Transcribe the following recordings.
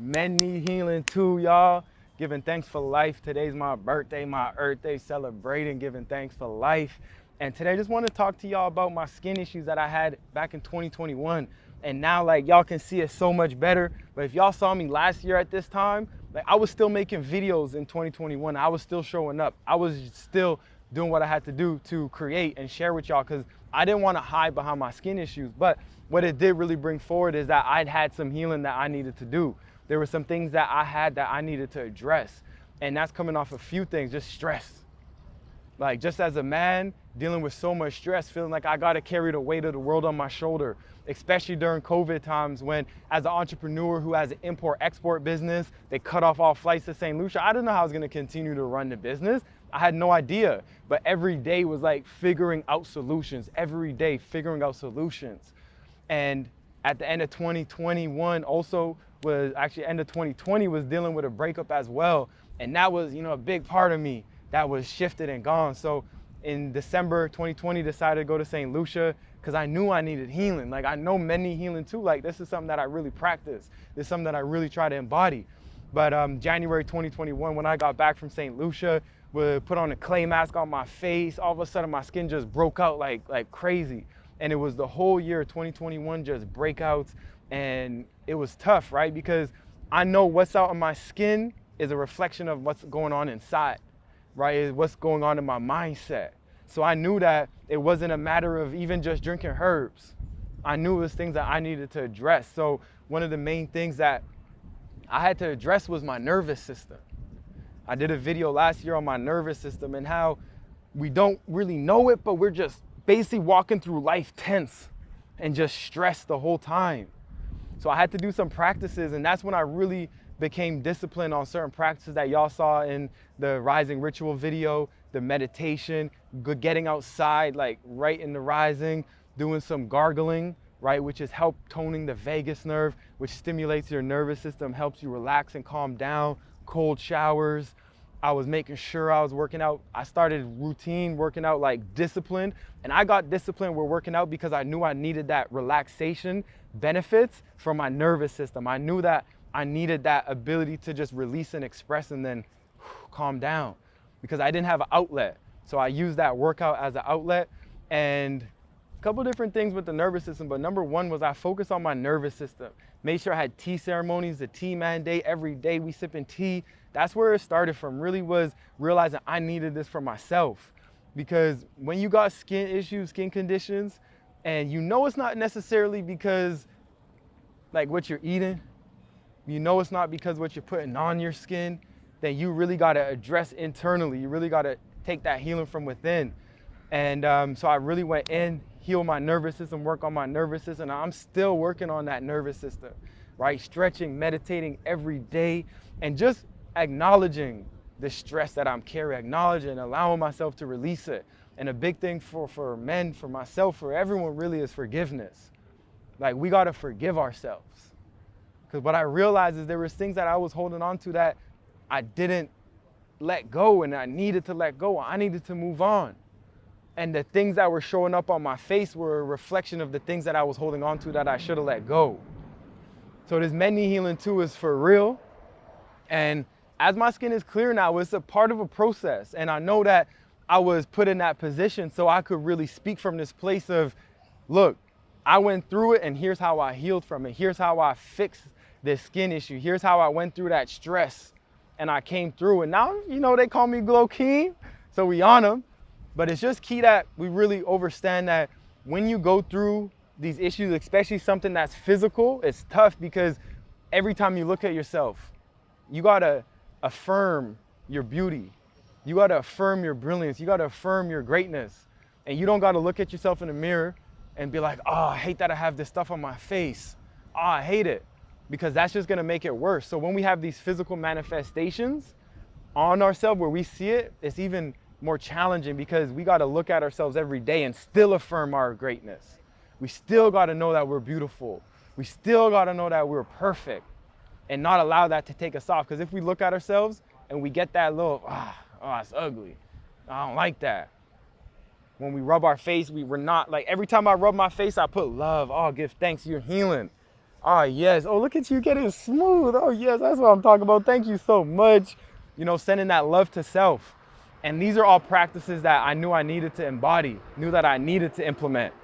Men need healing too, y'all. Giving thanks for life. Today's my birthday, my Earth Day, celebrating, giving thanks for life. And today I just want to talk to y'all about my skin issues that I had back in 2021. And now like y'all can see it so much better. But if y'all saw me last year at this time, like I was still making videos in 2021. I was still showing up. I was still doing what I had to do to create and share with y'all because I didn't want to hide behind my skin issues. But what it did really bring forward is that I'd had some healing that I needed to do. There were some things that I had that I needed to address. And that's coming off a few things, just stress. Like just as a man dealing with so much stress, feeling like I gotta carry the weight of the world on my shoulder, especially during COVID times when as an entrepreneur who has an import-export business, they cut off all flights to St. Lucia. I didn't know how I was gonna continue to run the business. I had no idea, but every day was like figuring out solutions, every day figuring out solutions. And at the end of 2021 also was actually end of 2020 was dealing with a breakup as well. And that was, a big part of me that was shifted and gone. So in December 2020, decided to go to St. Lucia because I knew I needed healing. Like I know men need healing too. Like this is something that I really practice. This is something that I really try to embody. But January 2021, when I got back from St. Lucia, would put on a clay mask on my face. All of a sudden my skin just broke out like crazy. And it was the whole year 2021 just breakouts. And it was tough, right? Because I know what's out on my skin is a reflection of what's going on inside, right? Is what's going on in my mindset. So I knew that it wasn't a matter of even just drinking herbs. I knew it was things that I needed to address. So one of the main things that I had to address was my nervous system. I did a video last year on my nervous system and how we don't really know it, but we're just basically walking through life tense and just stressed the whole time. So I had to do some practices, and that's when I really became disciplined on certain practices that y'all saw in the Rising Ritual video, the meditation, getting outside, like right in the rising, doing some gargling, right, which is help toning the vagus nerve, which stimulates your nervous system, helps you relax and calm down, cold showers. I was making sure I was working out. I started routine working out, like disciplined. And I got disciplined with working out because I knew I needed that relaxation benefits from my nervous system. I knew that I needed that ability to just release and express and then calm down because I didn't have an outlet. So I used that workout as an outlet. And a couple different things with the nervous system, but number one was I focused on my nervous system. Made sure I had tea ceremonies, the tea mandate, every day we sipping tea. That's where it started from, really was realizing I needed this for myself. Because when you got skin issues, skin conditions, and it's not necessarily because like what you're eating, it's not because what you're putting on your skin, then you really gotta address internally. You really gotta take that healing from within. And so I really went in, heal my nervous system, work on my nervous system. I'm still working on that nervous system, right? Stretching, meditating every day, and just acknowledging the stress that I'm carrying, acknowledging, allowing myself to release it. And a big thing for men, for myself, for everyone really is forgiveness. Like we gotta forgive ourselves. Because what I realized is there was things that I was holding on to that I didn't let go, and I needed to let go. I needed to move on. And the things that were showing up on my face were a reflection of the things that I was holding on to that I should have let go. So this men need healing too is for real. And as my skin is clear now, it's a part of a process. And I know that I was put in that position so I could really speak from this place of, look, I went through it and here's how I healed from it. Here's how I fixed this skin issue. Here's how I went through that stress and I came through. And now, they call me Glow King, so we on them. But it's just key that we really understand that when you go through these issues, especially something that's physical, it's tough because every time you look at yourself, you gotta affirm your beauty. You gotta affirm your brilliance. You gotta affirm your greatness. And you don't gotta look at yourself in the mirror and be like, oh, I hate that I have this stuff on my face. Oh, I hate it. Because that's just gonna make it worse. So when we have these physical manifestations on ourselves where we see it, it's even more challenging because we gotta look at ourselves every day and still affirm our greatness. We still gotta know that we're beautiful. We still gotta know that we're perfect and not allow that to take us off. Because if we look at ourselves and we get that little, it's ugly. I don't like that. When we rub our face, we're not, like every time I rub my face, I put love. Oh, give thanks, you're healing. Oh, yes. Oh, look at you getting smooth. Oh, yes. That's what I'm talking about. Thank you so much. You know, sending that love to self. And these are all practices that I knew I needed to embody, knew that I needed to implement.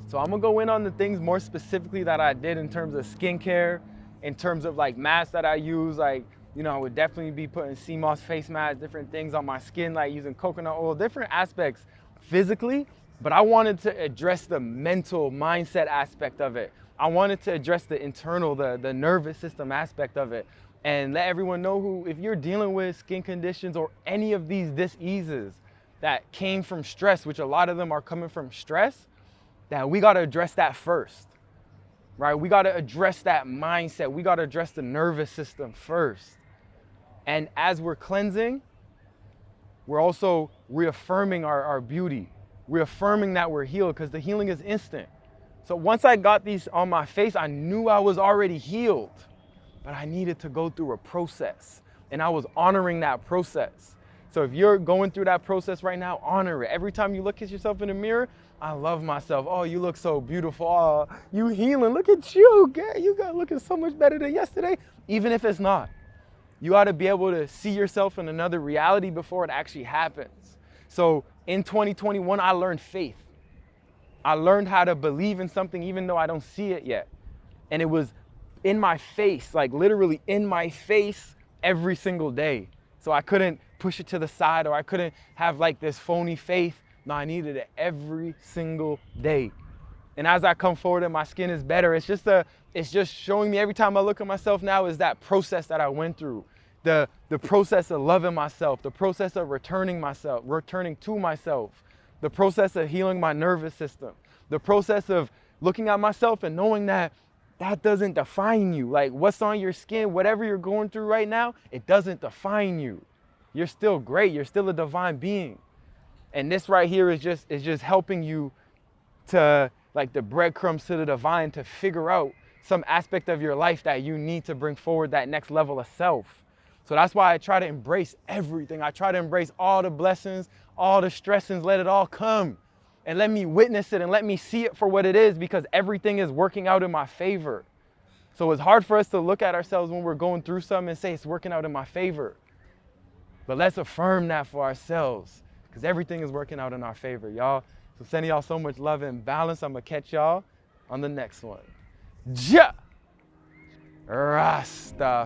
So I'm gonna go in on the things more specifically that I did in terms of skincare, in terms of like masks that I use. Like, you know, I would definitely be putting CMOS face masks, different things on my skin, like using coconut oil, different aspects physically. But I wanted to address the mental mindset aspect of it. I wanted to address the internal, the nervous system aspect of it, and let everyone know who, if you're dealing with skin conditions or any of these diseases that came from stress, which a lot of them are coming from stress, that we got to address that first, right? We got to address that mindset. We got to address the nervous system first. And as we're cleansing, we're also reaffirming our beauty, reaffirming that we're healed, because the healing is instant. So once I got these on my face, I knew I was already healed, but I needed to go through a process, and I was honoring that process. So if you're going through that process right now, honor it. Every time you look at yourself in the mirror, I love myself. Oh, you look so beautiful. Oh, you healing. Look at you, girl. You got looking so much better than yesterday, even if it's not. You ought to be able to see yourself in another reality before it actually happens. So in 2021, I learned faith. I learned how to believe in something even though I don't see it yet. And it was in my face, like literally in my face every single day. So I couldn't push it to the side, or I couldn't have like this phony faith. No, I needed it every single day. And as I come forward and my skin is better, it's just showing me every time I look at myself now is that process that I went through. The process of loving myself, the process of returning to myself, the process of healing my nervous system, the process of looking at myself and knowing that that doesn't define you. Like what's on your skin, whatever you're going through right now, it doesn't define you. You're still great. You're still a divine being. And this right here is just helping you to, like, the breadcrumbs to the divine, to figure out some aspect of your life that you need to bring forward that next level of self. So that's why I try to embrace everything. I try to embrace all the blessings, all the stressings, let it all come. And let me witness it and let me see it for what it is, because everything is working out in my favor. So it's hard for us to look at ourselves when we're going through something and say it's working out in my favor. But let's affirm that for ourselves, because everything is working out in our favor, y'all. So sending y'all so much love and balance. I'm going to catch y'all on the next one. Ja Rastafaro.